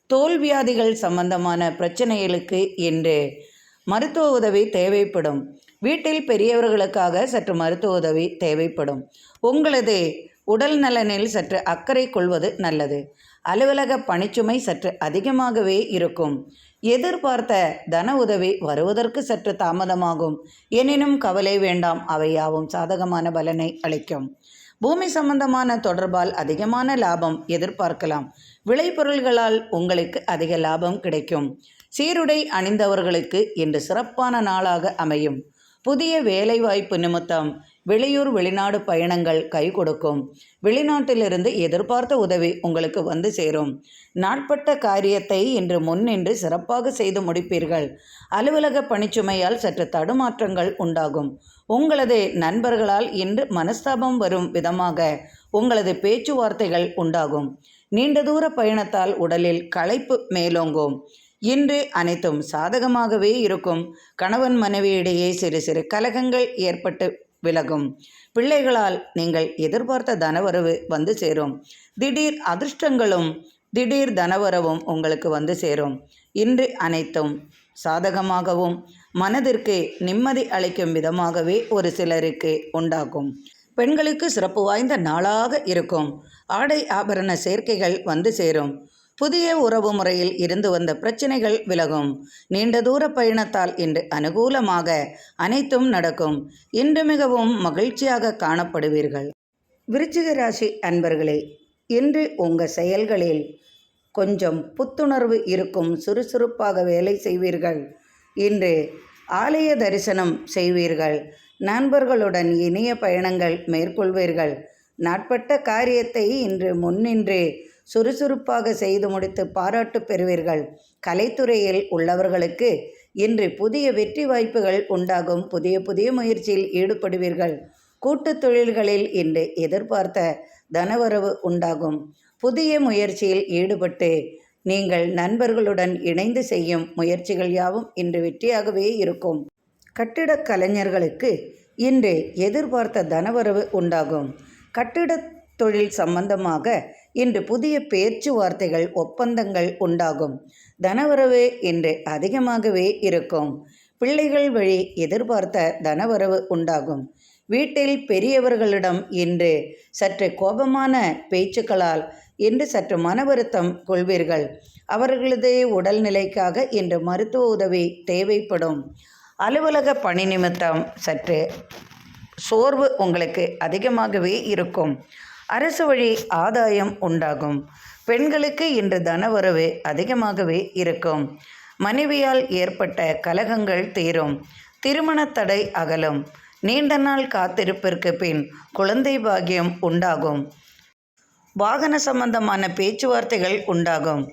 தோல்வியாதிகள் சம்பந்தமான பிரச்சனைகளுக்கு இன்று மருத்துவ உதவி தேவைப்படும். வீட்டில் பெரியவர்களுக்காக சற்று மருத்துவ உதவி தேவைப்படும். உங்களது உடல் நலனில் சற்று அக்கறை கொள்வது நல்லது. அலுவலக பணிச்சுமை சற்று அதிகமாகவே இருக்கும். எதிர்பார்த்த தன உதவி வருவதற்கு சற்று தாமதமாகும். எனினும் கவலை வேண்டாம், அவையாவும் சாதகமான பலனை அளிக்கும். பூமி சம்பந்தமான தொடர்பால் அதிகமான லாபம் எதிர்பார்க்கலாம். விளைபொருள்களால் உங்களுக்கு அதிக லாபம் கிடைக்கும். சீருடை அணிந்தவர்களுக்கு இன்று சிறப்பான நாளாக அமையும். புதிய வேலைவாய்ப்பு நிமித்தம் வெளியூர் வெளிநாடு பயணங்கள் கை கொடுக்கும். வெளிநாட்டிலிருந்து எதிர்பார்த்த உதவி உங்களுக்கு வந்து சேரும். நாட்பட்ட காரியத்தை இன்று முன்னின்று சிறப்பாக செய்து முடிப்பீர்கள். அலுவலக பணிச்சுமையால் சற்று தடுமாற்றங்கள் உண்டாகும். உங்களது நண்பர்களால் இன்று மனஸ்தாபம் வரும் விதமாக உங்களது பேச்சுவார்த்தைகள் உண்டாகும். நீண்ட தூர பயணத்தால் உடலில் களைப்பு மேலோங்கும். இன்று அனைத்தும் சாதகமாகவே இருக்கும். கணவன் மனைவியிடையே சிறு சிறு கலகங்கள் ஏற்பட்டு விலகும். பிள்ளைகளால் நீங்கள் எதிர்பார்த்த தனவரவு வந்து சேரும். திடீர் அதிர்ஷ்டங்களும் திடீர் தனவரவும் உங்களுக்கு வந்து சேரும். இன்று அனைத்தும் சாதகமாகவும் மனதிற்கு நிம்மதி அளிக்கும் விதமாகவே ஒரு சிலருக்கு உண்டாகும். பெண்களுக்கு சிறப்பு வாய்ந்த நாளாக இருக்கும். ஆடை ஆபரண சேர்க்கைகள் வந்து சேரும். புதிய உறவு முறையில் இருந்து வந்த பிரச்சனைகள் விலகும். நீண்ட தூர பயணத்தால் இன்று அனுகூலமாக அனைத்தும் நடக்கும். இன்று மிகவும் மகிழ்ச்சியாக காணப்படுவீர்கள். விருச்சிக ராசி அன்பர்களே, இன்று உங்கள் செயல்களில் கொஞ்சம் புத்துணர்வு இருக்கும். சுறுசுறுப்பாக வேலை செய்வீர்கள். இன்று ஆலய தரிசனம் செய்வீர்கள். நண்பர்களுடன் இனிய பயணங்கள் மேற்கொள்வீர்கள். நாட்பட்ட காரியத்தை இன்று முன்னின்று சுறுசுறுப்பாக செய்து முடித்து பாராட்டு பெறுவீர்கள். கலைத்துறையில் உள்ளவர்களுக்கு இன்று புதிய வெற்றி வாய்ப்புகள் உண்டாகும். புதிய முயற்சியில் ஈடுபடுவீர்கள். கூட்டுத் தொழில்களில் இன்று எதிர்பார்த்த தனவரவு உண்டாகும். புதிய முயற்சியில் ஈடுபட்டு நீங்கள் நண்பர்களுடன் இணைந்து செய்யும் முயற்சிகள் யாவும் இன்று வெற்றியாகவே இருக்கும். கட்டிடக் கலைஞர்களுக்கு இன்று எதிர்பார்த்த தனவரவு உண்டாகும். கட்டிடத் தொழில் சம்பந்தமாக இன்று புதிய பேச்சுவார்த்தைகள் ஒப்பந்தங்கள் உண்டாகும். தனவரவு இன்று அதிகமாகவே இருக்கும். பிள்ளைகள் வழி எதிர்பார்த்த தனவரவு உண்டாகும். வீட்டில் பெரியவர்களிடம் இன்று சற்று கோபமான பேச்சுக்களால் இன்று சற்று மன வருத்தம் கொள்வீர்கள். அவர்களது உடல்நிலைக்காக இன்று மருத்துவ உதவி தேவைப்படும். அலுவலக பணி நிமித்தம் சற்று சோர்வு உங்களுக்கு அதிகமாகவே இருக்கும். அரசு வழி ஆதாயம் உண்டாகும். பெண்களுக்கு இன்று தனவரவு அதிகமாகவே இருக்கும். மனைவியால் ஏற்பட்ட கலகங்கள் தீரும். திருமண தடை அகலும். நீண்ட நாள் காத்திருப்பிற்கு பின் குழந்தை பாக்கியம் உண்டாகும். வாகன சம்பந்தமான பேச்சுவார்த்தைகள் உண்டாகும்.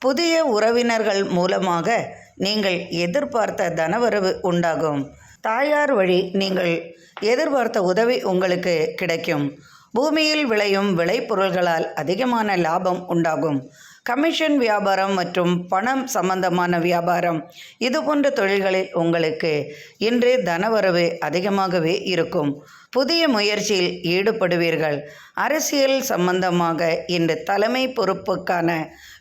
புதிய உறவினர்கள் மூலமாக நீங்கள் எதிர்பார்த்த தனவரவு உண்டாகும். தாயார் வழி நீங்கள் எதிர்பார்த்த உதவி உங்களுக்கு கிடைக்கும். பூமியில் விளையும் விளைபொருள்களால் அதிகமான லாபம் உண்டாகும். கமிஷன் வியாபாரம் மற்றும் பணம் சம்பந்தமான வியாபாரம் இதுபோன்ற தொழில்களில் உங்களுக்கு இன்று தனவரவு அதிகமாகவே இருக்கும். புதிய முயற்சியில் ஈடுபடுவீர்கள். அரசியல் சம்பந்தமாக இன்று தலைமை பொறுப்புக்கான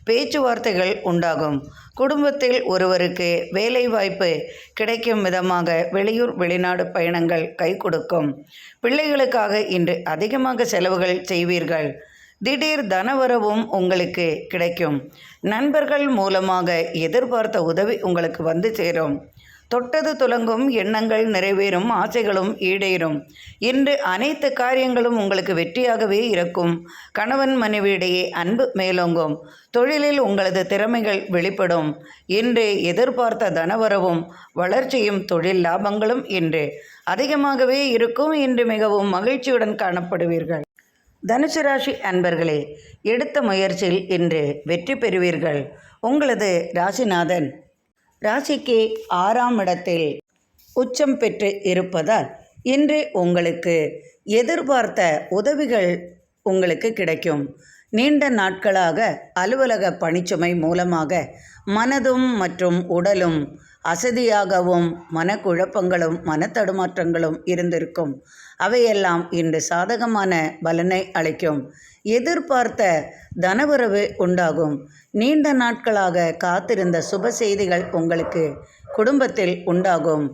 பேச்சுவார்த்தைகள் உண்டாகும். குடும்பத்தில் ஒருவருக்கு வேலைவாய்ப்பு கிடைக்கும் விதமாக வெளியூர் வெளிநாடு பயணங்கள் கை கொடுக்கும். பிள்ளைகளுக்காக இன்று அதிகமாக செலவுகள் செய்வீர்கள். திடீர் தனவரவும் உங்களுக்கு கிடைக்கும். நண்பர்கள் மூலமாக எதிர்பார்த்த உதவி உங்களுக்கு வந்து சேரும். தொட்டது துலங்கும். எண்ணங்கள் நிறைவேறும். ஆசைகளும் ஈடேறும். இன்று அனைத்து காரியங்களும் உங்களுக்கு வெற்றியாகவே இருக்கும். கணவன் மனைவியிடையே அன்பு மேலோங்கும். தொழிலில் உங்களது திறமைகள் வெளிப்படும். இன்று எதிர்பார்த்த தனவரவும் வளர்ச்சியும் தொழில் லாபங்களும் இன்று அதிகமாகவே இருக்கும். இன்று மிகவும் மகிழ்ச்சியுடன் காணப்படுவீர்கள். தனுசு ராசி அன்பர்களே, எடுத்த முயற்சியில் இன்று வெற்றி பெறுவீர்கள். உங்களது ராசிநாதன் ராசிக்கு 6ஆம் இடத்தில் உச்சம் பெற்று இருப்பதால் இன்று உங்களுக்கு எதிர்பார்த்த உதவிகள் உங்களுக்கு கிடைக்கும். நீண்ட நாட்களாக அலுவலக பணிச்சுமை மூலமாக மனதும் மற்றும் உடலும் அசதியாகவும் மனக்குழப்பங்களும் மனத்தடுமாற்றங்களும் இருந்திருக்கும். அவையெல்லாம் இன்று சாதகமான பலனை அளிக்கும். எதிர்பார்த்த தனவரவு உண்டாகும். நீண்ட நாட்களாக காத்திருந்த சுப செய்திகள் உங்களுக்கு குடும்பத்தில் உண்டாகும்.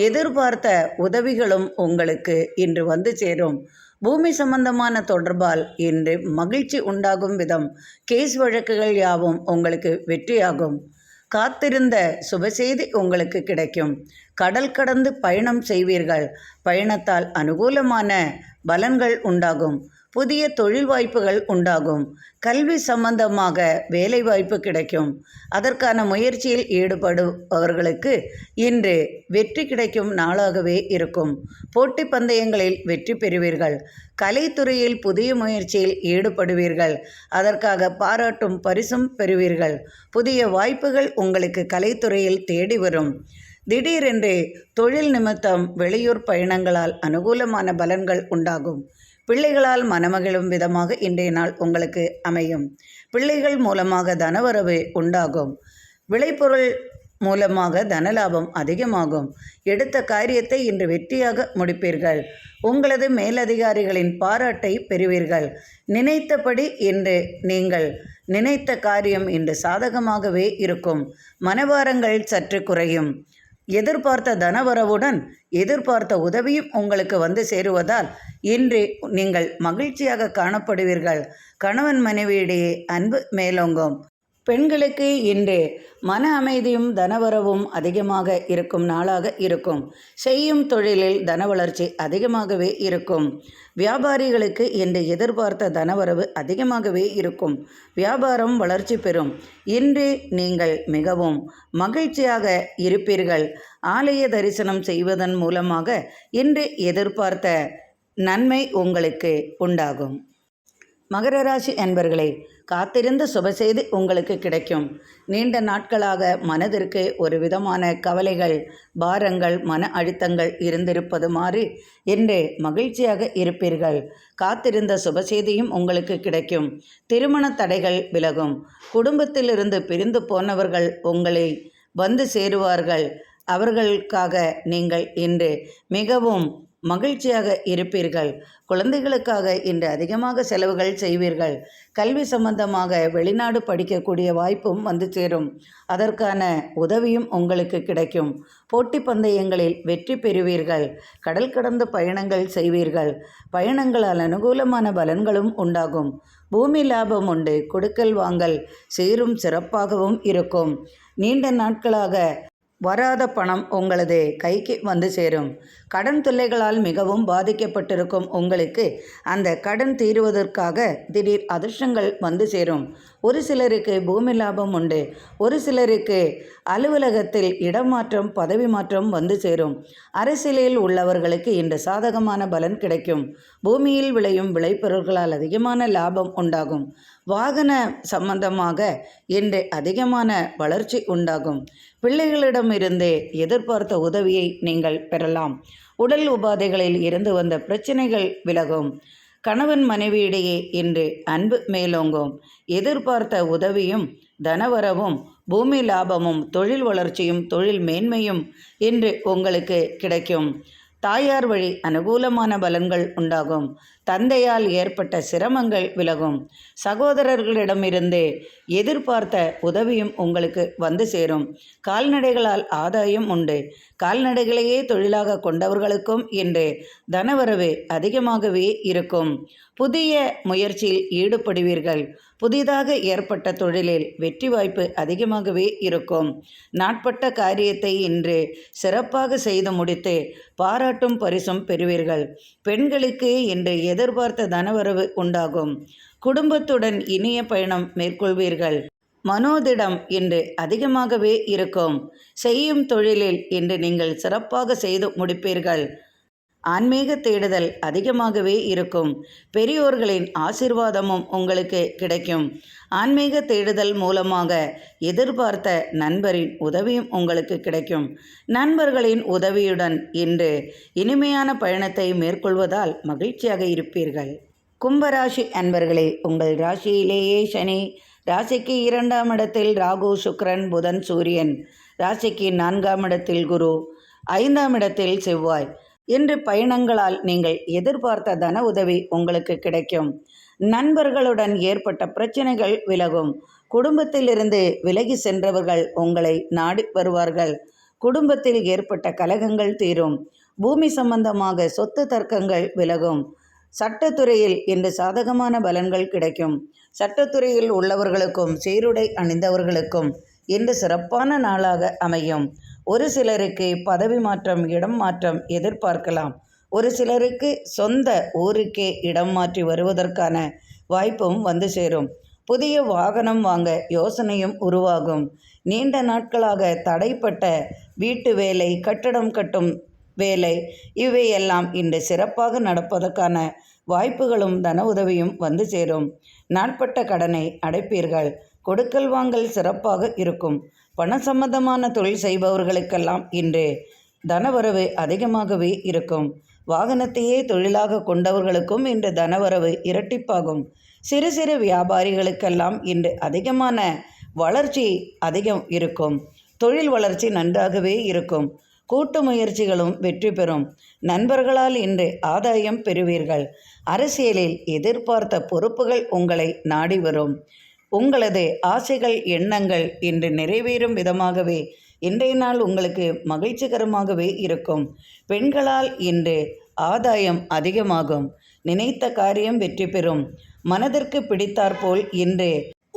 எதிர்பார்த்த உதவிகளும் உங்களுக்கு இன்று வந்து சேரும். பூமி சம்பந்தமான தொடர்பால் இன்று மகிழ்ச்சி உண்டாகும் விதம் கேஸ் வழக்குகள் யாவும் உங்களுக்கு வெற்றியாகும். காத்திருந்த சுபசெய்தி உங்களுக்கு கிடைக்கும். கடல் கடந்து பயணம் செய்வீர்கள். பயணத்தால் அனுகூலமான பலன்கள் உண்டாகும். புதிய தொழில் வாய்ப்புகள் உண்டாகும். கல்வி சம்பந்தமாக வேலை வாய்ப்பு கிடைக்கும். அதற்கான முயற்சியில் ஈடுபடுபவர்களுக்கு இன்று வெற்றி கிடைக்கும் நாளாகவே இருக்கும். போட்டி பந்தயங்களில் வெற்றி பெறுவீர்கள். கலைத்துறையில் புதிய முயற்சியில் ஈடுபடுவீர்கள். அதற்காக பாராட்டும் பரிசும் பெறுவீர்கள். புதிய வாய்ப்புகள் உங்களுக்கு கலைத்துறையில் தேடி வரும். திடீரென்று தொழில் நிமித்தம் வெளியூர் பயணங்களால் அனுகூலமான பலன்கள் உண்டாகும். பிள்ளைகளால் மனமகிழும் விதமாக இன்றைய நாள் உங்களுக்கு அமையும். பிள்ளைகள் மூலமாக தனவரவு உண்டாகும். விளைபொருள் மூலமாக தனலாபம் அதிகமாகும். எடுத்த காரியத்தை இன்று வெற்றியாக முடிப்பீர்கள். உங்களது மேலதிகாரிகளின் பாராட்டை பெறுவீர்கள். நினைத்தபடி இன்று நீங்கள் நினைத்த காரியம் இன்று சாதகமாகவே இருக்கும். மனபாரங்கள் சற்று குறையும். எதிர்பார்த்த தனவரவுடன் எதிர்பார்த்த உதவியும் உங்களுக்கு வந்து சேருவதால் இன்று நீங்கள் மகிழ்ச்சியாக காணப்படுவீர்கள். கணவன் மனைவியிடையே அன்பு மேலோங்கும். பெண்களுக்கு இன்று மன அமைதியும் தனவரவும் அதிகமாக இருக்கும் நாளாக இருக்கும். செய்யும் தொழிலில் தன வளர்ச்சி அதிகமாகவே இருக்கும். வியாபாரிகளுக்கு இன்று எதிர்பார்த்த தனவரவு அதிகமாகவே இருக்கும். வியாபாரம் வளர்ச்சி பெறும். இன்று நீங்கள் மிகவும் மகிழ்ச்சியாக இருப்பீர்கள். ஆலய தரிசனம் செய்வதன் மூலமாக இன்று எதிர்பார்த்த நன்மை உங்களுக்கு உண்டாகும். மகர ராசி அன்பர்களே, காத்திருந்த சுபசெய்தி உங்களுக்கு கிடைக்கும். நீண்ட நாட்களாக மனதிற்கு ஒரு விதமான கவலைகள், பாரங்கள், மன அழுத்தங்கள் இருந்திருப்பது மாறி இன்று மகிழ்ச்சியாக இருப்பீர்கள். காத்திருந்த சுபசெய்தியும் உங்களுக்கு கிடைக்கும். திருமண தடைகள் விலகும். குடும்பத்திலிருந்து பிரிந்து போனவர்கள் உங்களை வந்து சேருவார்கள். அவர்களுக்காக நீங்கள் இன்று மிகவும் மகிழ்ச்சியாக இருப்பீர்கள். குழந்தைகளுக்காக இன்று அதிகமாக செலவுகள் செய்வீர்கள். கல்வி சம்பந்தமாக வெளிநாடு படிக்கக்கூடிய வாய்ப்பும் வந்து சேரும். அதற்கான உதவியும் உங்களுக்கு கிடைக்கும். போட்டி பந்தயங்களில் வெற்றி பெறுவீர்கள். கடல் கடந்த பயணங்கள் செய்வீர்கள். பயணங்களால் அனுகூலமான பலன்களும் உண்டாகும். பூமி லாபம் உண்டு. கொடுக்கல் வாங்கல் சீரும் சிறப்பாகவும் இருக்கும். நீண்ட நாட்களாக வராத பணம் உங்களது கைக்கு வந்து சேரும். கடன் தொல்லைகளால் மிகவும் பாதிக்கப்பட்டிருக்கும் உங்களுக்கு அந்த கடன் தீருவதற்காக திடீர் அதிர்ஷ்டங்கள் வந்து சேரும். ஒரு சிலருக்கு பூமி லாபம் உண்டு. ஒரு சிலருக்கு அலுவலகத்தில் இடமாற்றம், பதவி மாற்றம் வந்து சேரும். அரசியலில் உள்ளவர்களுக்கு இன்று சாதகமான பலன் கிடைக்கும். பூமியில் விளையும் விளைபொருட்களால் அதிகமான லாபம் உண்டாகும். வாகன சம்பந்தமாக இன்று அதிகமான வளர்ச்சி உண்டாகும். பிள்ளைகளிடமிருந்து எதிர்பார்த்த உதவியை நீங்கள் பெறலாம். உடல் உபாதைகளில் இருந்து வந்த பிரச்சனைகள் விலகும். கணவன் மனைவியிடையே இன்று அன்பு மேலோங்கும். எதிர்பார்த்த உதவியும் தனவரவும் பூமி லாபமும் தொழில் வளர்ச்சியும் தொழில் மேன்மையும் இன்று உங்களுக்கு கிடைக்கும். தாயார் வழி அனுகூலமான பலன்கள் உண்டாகும். தந்தையால் ஏற்பட்ட சிரமங்கள் விலகும். சகோதரர்களிடமிருந்து எதிர்பார்த்த உதவியும் உங்களுக்கு வந்து சேரும். கால்நடைகளால் ஆதாயம் உண்டு. கால்நடைகளையே தொழிலாக கொண்டவர்களுக்கும் இன்று தனவரவு அதிகமாகவே இருக்கும். புதிய முயற்சியில் ஈடுபடுவீர்கள். புதிதாக ஏற்பட்ட தொழிலில் வெற்றி வாய்ப்பு அதிகமாகவே இருக்கும். நாட்பட்ட காரியத்தை இன்று சிறப்பாக செய்து முடித்து பாராட்டும் பரிசும் பெறுவீர்கள். பெண்களுக்கு இன்று எதிர்பார்த்த தனவரவு உண்டாகும். குடும்பத்துடன் இனிய பயணம் மேற்கொள்வீர்கள். மனோதிடம் இன்று அதிகமாகவே இருக்கும். செய்யும் தொழிலில் இன்று நீங்கள் சிறப்பாக செய்து முடிப்பீர்கள். ஆன்மீக தேடுதல் அதிகமாகவே இருக்கும். பெரியோர்களின் ஆசீர்வாதமும் உங்களுக்கு கிடைக்கும். ஆன்மீக தேடுதல் மூலமாக எதிர்பார்த்த நண்பரின் உதவியும் உங்களுக்கு கிடைக்கும். நண்பர்களின் உதவியுடன் இன்று இனிமையான பயணத்தை மேற்கொள்வதால் மகிழ்ச்சியாக இருப்பீர்கள். கும்பராசி அன்பர்களே, உங்கள் ராசியிலேயே சனி, ராசிக்கு 2ஆம் இடத்தில் ராகு, சுக்கிரன், புதன், சூரியன், ராசிக்கு 4ஆம் இடத்தில் குரு, 5ஆம் இடத்தில் செவ்வாய். இன்று பயணங்களால் நீங்கள் எதிர்பார்த்த தன உதவி உங்களுக்கு கிடைக்கும். நண்பர்களுடன் ஏற்பட்ட பிரச்சனைகள் விலகும். குடும்பத்திலிருந்து விலகி சென்றவர்கள் உங்களை நாடி வருவார்கள். குடும்பத்தில் ஏற்பட்ட கலகங்கள் தீரும். பூமி சம்பந்தமாக சொத்து தர்க்கங்கள் விலகும். சட்டத்துறையில் இன்று சாதகமான பலன்கள் கிடைக்கும். சட்டத்துறையில் உள்ளவர்களுக்கும் சீருடை அணிந்தவர்களுக்கும் இன்று சிறப்பான நாளாக அமையும். ஒரு சிலருக்கு பதவி மாற்றம், இடம் மாற்றம் எதிர்பார்க்கலாம். ஒரு சிலருக்கு சொந்த ஊருக்கே இடம் மாற்றி வருவதற்கான வாய்ப்பும் வந்து சேரும். புதிய வாகனம் வாங்க யோசனையும் உருவாகும். நீண்ட நாட்களாக தடைப்பட்ட வீட்டு வேலை, கட்டடம் கட்டும் வேலை இவையெல்லாம் இன்று சிறப்பாக நடப்பதற்கான வாய்ப்புகளும் தன உதவியும் வந்து சேரும். நாட்பட்ட கடனை அடைப்பீர்கள். கொடுக்கல் வாங்கல் சிறப்பாக இருக்கும். பண சம்பந்தமான தொழில் செய்பவர்களுக்கெல்லாம் இன்று தனவரவு அதிகமாகவே இருக்கும். வாகனத்தையே தொழிலாக கொண்டவர்களுக்கும் இன்று தனவரவு இரட்டிப்பாகும். சிறு சிறு வியாபாரிகளுக்கெல்லாம் இன்று அதிகமான வளர்ச்சி அதிகம் இருக்கும். தொழில் வளர்ச்சி நன்றாகவே இருக்கும். கூட்டு முயற்சிகளும் வெற்றி பெறும். நண்பர்களால் இன்று ஆதாயம் பெறுவீர்கள். அரசியலில் எதிர்பார்த்த பொறுப்புகள் உங்களை நாடி வரும். உங்களது ஆசைகள் எண்ணங்கள் இன்று நிறைவேறும் விதமாகவே இன்றைய நாள் உங்களுக்கு மகிழ்ச்சிகரமாகவே இருக்கும். பெண்களால் இன்று ஆதாயம் அதிகமாகும். நினைத்த காரியம் வெற்றி பெறும். மனதிற்கு பிடித்தாற்போல் இன்று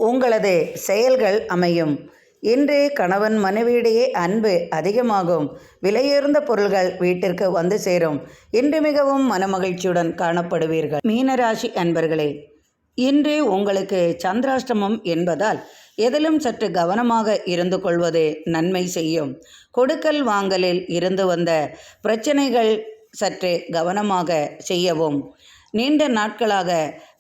உங்களது செயல்கள் அமையும். இன்று கணவன் மனைவியிடையே அன்பு அதிகமாகும். விலையுயர்ந்த பொருள்கள் வீட்டிற்கு வந்து சேரும். இன்று மிகவும் மனமகிழ்ச்சியுடன் காணப்படுவீர்கள். மீனராசி அன்பர்களே, இன்று உங்களுக்கு சந்திராஷ்டமம் என்பதால் எதிலும் சற்று கவனமாக இருந்து கொள்வது நன்மை செய்யும். கொடுக்கல் வாங்கலில் இருந்து வந்த பிரச்சனைகள் சற்று கவனமாக செய்யவும். நீண்ட நாட்களாக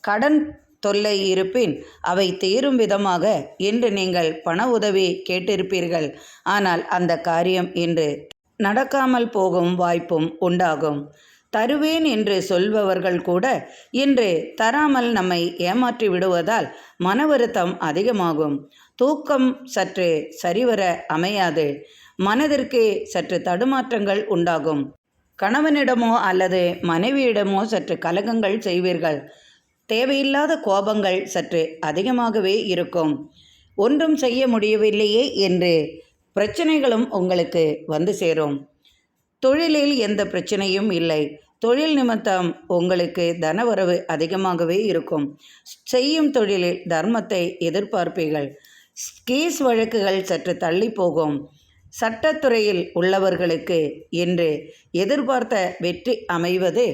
கடன் தொல்லை இருப்பின் அவை தீரும் விதமாக இன்று நீங்கள் பண உதவி கேட்டிருப்பீர்கள். ஆனால் அந்த காரியம் இன்று நடக்காமல் போகும் வாய்ப்பும் உண்டாகும். தருவேன் என்று சொல்பவர்கள் கூட இன்று தராமல் நம்மை ஏமாற்றி விடுவதால் மன வருத்தம் அதிகமாகும். தூக்கம் சற்று சரிவர அமையாது. மனதிற்கு சற்று தடுமாற்றங்கள் உண்டாகும். கணவனிடமோ அல்லது மனைவியிடமோ சற்று கலகங்கள் செய்வீர்கள். தேவையில்லாத கோபங்கள் சற்று அதிகமாகவே இருக்கும். ஒன்றும் செய்ய முடியவில்லையே என்று பிரச்சனைகளும் உங்களுக்கு வந்து சேரும். தொழிலில் எந்த பிரச்சனையும் இல்லை. தொழில் நிமித்தம் உங்களுக்கு தனவரவு அதிகமாகவே இருக்கும். செய்யும் தொழிலில் தர்மத்தை எதிர்பார்ப்பீர்கள். கேஸ் வழக்குகள் சற்று தள்ளி போகும். சட்டத்துறையில் உள்ளவர்களுக்கு இன்று எதிர்பார்த்த வெற்றி அமைவது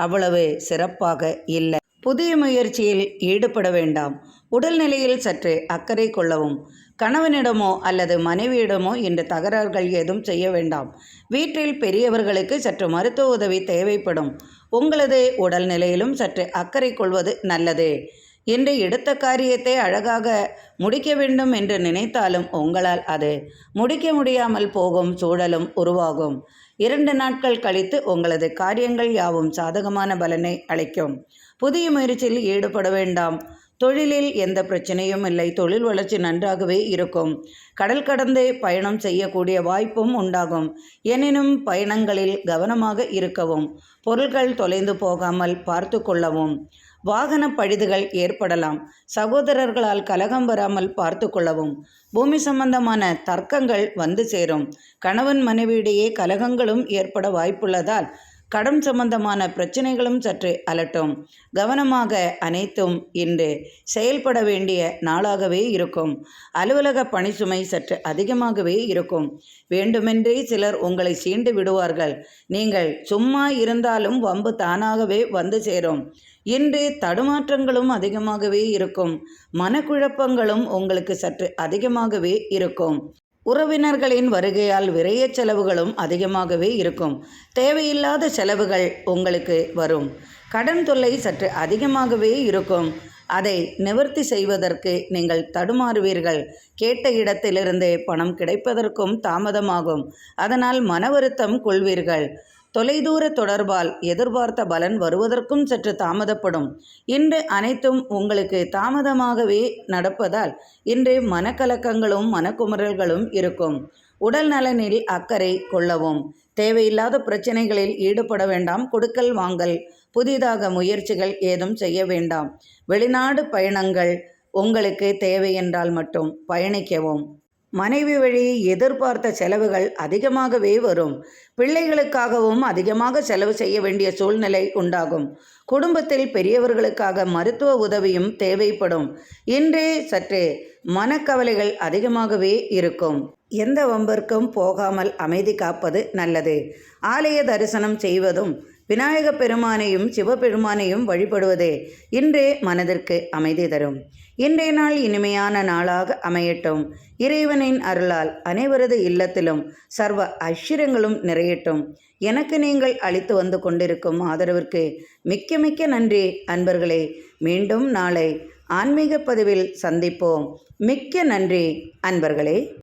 அவ்வளவு சிறப்பாக இல்லை. புதிய முயற்சியில் ஈடுபட வேண்டாம். உடல்நிலையில் சற்று அக்கறை கொள்ளவும். கணவனிடமோ அல்லது மனைவியிடமோ இன்று தகராறுகள் ஏதும் செய்ய வேண்டாம். வீட்டில் பெரியவர்களுக்கு சற்று மருத்துவ உதவி தேவைப்படும். உங்களது உடல்நிலையிலும் சற்று அக்கறை கொள்வது நல்லது. இன்று எடுத்த காரியத்தை அழகாக முடிக்க வேண்டும் என்று நினைத்தாலும் உங்களால் அது முடிக்க முடியாமல் போகும் சூழலும் உருவாகும். 2 நாட்கள் கழித்து உங்களது காரியங்கள் யாவும் சாதகமான பலனை அளிக்கும். புதிய முயற்சியில் ஈடுபட வேண்டாம். தொழிலில் எந்த பிரச்சனையும் இல்லை. தொழில் வளர்ச்சி நன்றாகவே இருக்கும். கடல் கடந்து பயணம் செய்யக்கூடிய வாய்ப்பும் உண்டாகும். எனினும் பயணங்களில் கவனமாக இருக்கவும். பொருட்கள் தொலைந்து போகாமல் பார்த்து கொள்ளவும். வாகன பழுதுகள் ஏற்படலாம். சகோதரர்களால் கலகம் வராமல் பார்த்து கொள்ளவும். பூமி சம்பந்தமான தர்க்கங்கள் வந்து சேரும். கணவன் மனைவியிடையே கலகங்களும் ஏற்பட வாய்ப்புள்ளதால் கடன் சம்பந்தமான பிரச்சனைகளும் சற்று அலட்டும். கவனமாக அனைத்தும் இன்று செயல்பட வேண்டிய நாளாகவே இருக்கும். அலுவலக பணிசுமை சற்று அதிகமாகவே இருக்கும். வேண்டுமென்றே சிலர் உங்களை சீண்டு விடுவார்கள். நீங்கள் சும்மா இருந்தாலும் வம்பு தானாகவே வந்து சேரும். இன்று தடுமாற்றங்களும் அதிகமாகவே இருக்கும். மனக்குழப்பங்களும் உங்களுக்கு சற்று அதிகமாகவே இருக்கும். உறவினர்களின் வருகையால் விரைய செலவுகளும் அதிகமாகவே இருக்கும். தேவையில்லாத செலவுகள் உங்களுக்கு வரும். கடன் தொல்லை சற்று அதிகமாகவே இருக்கும். அதை நிவர்த்தி செய்வதற்கு நீங்கள் தடுமாறுவீர்கள். கேட்ட இடத்திலிருந்து பணம் கிடைப்பதற்கும் தாமதமாகும். அதனால் மன வருத்தம் கொள்வீர்கள். தொலைதூர தொடர்பால் எதிர்பார்த்த பலன் வருவதற்கும் சற்று தாமதப்படும். இன்று அனைத்தும் உங்களுக்கு தாமதமாகவே நடப்பதால் இன்று மனக்கலக்கங்களும் மனக்குமுறல்களும் இருக்கும். உடல் நலனில் அக்கறை கொள்ளவும். தேவையில்லாத பிரச்சனைகளில் ஈடுபட வேண்டாம். கொடுக்கல் வாங்கல் புதிதாக முயற்சிகள் ஏதும் செய்ய வேண்டாம். வெளிநாடு பயணங்கள் உங்களுக்கு தேவை என்றால் மட்டும் பயணிக்கவும். மனைவி வழி எதிர்பார்த்த செலவுகள் அதிகமாகவே வரும். பிள்ளைகளுக்காகவும் அதிகமாக செலவு செய்ய வேண்டிய சூழ்நிலை உண்டாகும். குடும்பத்தில் பெரியவர்களுக்காக மருத்துவ உதவியும் தேவைப்படும். இன்று சற்று மனக்கவலைகள் அதிகமாகவே இருக்கும். எந்த வம்பிற்கும் போகாமல் அமைதி காப்பது நல்லது. ஆலய தரிசனம் செய்வதும் விநாயக பெருமானையும் சிவபெருமானையும் வழிபடுவதே இன்று மனதிற்கு அமைதி தரும். இன்றைய நாள் இனிமையான நாளாக அமையட்டும். இறைவனின் அருளால் அனைவரது இல்லத்திலும் சர்வ ஐஸ்வர்யங்களும் நிறையட்டும். எனக்கு நீங்கள் அளித்து வந்து கொண்டிருக்கும் ஆதரவிற்கு மிக்க மிக்க நன்றி அன்பர்களே. மீண்டும் நாளை ஆன்மீக பதிவில் சந்திப்போம். மிக்க நன்றி அன்பர்களே.